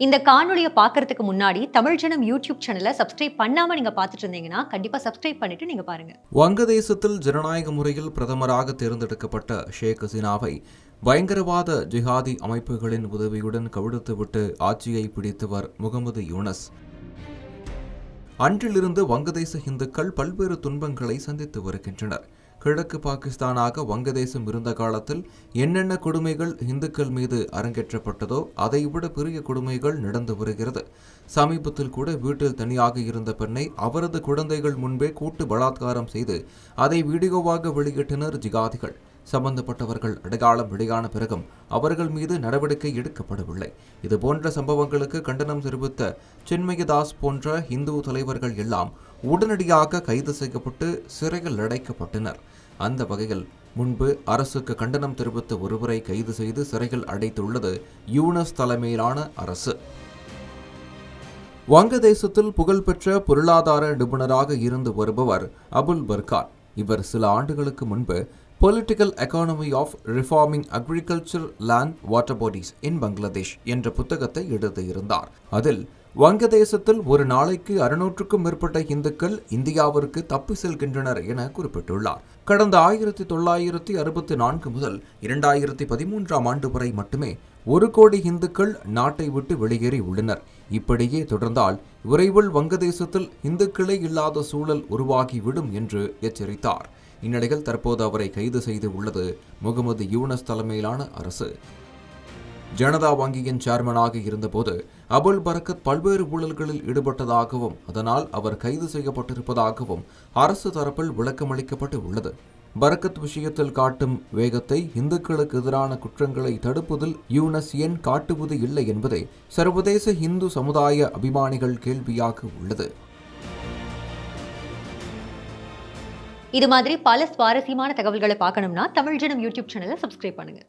இந்த காணொளிய பார்க்கறதுக்கு முன்னாடி தமிழ் ஜனம் யூடியூப் சேனலை சப்ஸ்கிரைப் பண்ணாம நீங்க பார்த்துட்டு இருந்தீங்கன்னா கண்டிப்பா சப்ஸ்கிரைப் பண்ணிட்டு நீங்க பாருங்க. வங்கதேசத்தில் ஜனநாயக முறையில் பிரதமராக தேர்ந்தெடுக்கப்பட்ட ஷேக் ஹசீனாவை பயங்கரவாத ஜிஹாதி அமைப்புகளின் உதவியுடன் கவிழ்த்துவிட்டு ஆட்சியை பிடித்தவர் முகமது யூனஸ். அன்றிலிருந்து வங்கதேச இந்துக்கள் பல்வேறு துன்பங்களை சந்தித்து வருகின்றனர். கிழக்கு பாகிஸ்தானாக வங்கதேசம் இருந்த காலத்தில் என்னென்ன கொடுமைகள் இந்துக்கள் மீது அரங்கேற்றப்பட்டதோ அதைவிட பெரிய கொடுமைகள் நடந்து வருகிறது. சமீபத்தில் கூட வீட்டில் தனியாக இருந்த பெண்ணை அவரது குழந்தைகள் முன்பே கூட்டு பலாத்காரம் செய்து அதை வீடியோவாக வெளியிட்டனர் ஜிகாதிகள். சம்பந்தப்பட்டவர்கள் அடையாளம் வெளியான பிறகும் அவர்கள் மீது நடவடிக்கை எடுக்கப்படவில்லை. இதுபோன்ற சம்பவங்களுக்கு கண்டனம் தெரிவித்த சின்மயதாஸ் போன்ற இந்து தலைவர்கள் எல்லாம் உடனடியாக கைது செய்யப்பட்டு சிறையில் அடைக்கப்பட்டனர். அந்த வகையில் முன்பு அரசுக்கு கண்டனம் தெரிவித்த ஒருவரை கைது செய்து சிறையில் அடைத்துள்ளது யூனஸ் தலைமையிலான அரசு. வங்கதேசத்தில் புகழ்பெற்ற பொருளாதார நிபுணராக இருந்து வருபவர் அபுல் பர்கான். இவர் சில ஆண்டுகளுக்கு முன்பு political economy of reforming agriculture land water bodies in Bangladesh என்ற புத்தகத்தை எழுதியிருந்தார். அதில் வங்கதேசத்தில் ஒரு நாளைக்கு 600க்கும் மேற்பட்ட இந்துக்கள் இந்தியாவிற்கு தப்பி செல்கின்றனர் என குறிப்பிட்டுள்ளார். கடந்த 1964 முதல் 2013ஆம் ஆண்டு வரை மட்டுமே 1 கோடி இந்துக்கள் நாட்டை விட்டு வெளியேறி உள்ளனர். இப்படியே தொடர்ந்தால் விரைவில் வங்கதேசத்தில் இந்துக்களே இல்லாத சூழல் உருவாகிவிடும் என்று எச்சரித்தார். இந்நிலையில் தற்போது அவரை கைது செய்து உள்ளது முகமது யூனஸ் தலைமையிலான அரசு. ஜனதா வங்கியின் சேர்மனாக இருந்தபோது அபுல் பரக்கத் பல்வேறு ஊழல்களில் ஈடுபட்டதாகவும் அதனால் அவர் கைது செய்யப்பட்டிருப்பதாகவும் அரசு தரப்பில் விளக்கமளிக்கப்பட்டு உள்ளது. பரக்கத் விஷயத்தில் காட்டும் வேகத்தை இந்துக்களுக்கு எதிரான குற்றங்களை தடுப்பதில் யூனஸ் ஏன் காட்டுவது இல்லை என்பதே சர்வதேச இந்து சமுதாய அபிமானிகள் கேள்வியாக உள்ளது. இது மாதிரி பல சுவாரஸ்யமான தகவல்களை பார்க்கணும்னா தமிழ் ஜனம் யூடியூப் சேனலை சப்ஸ்கிரைப் பண்ணுங்க.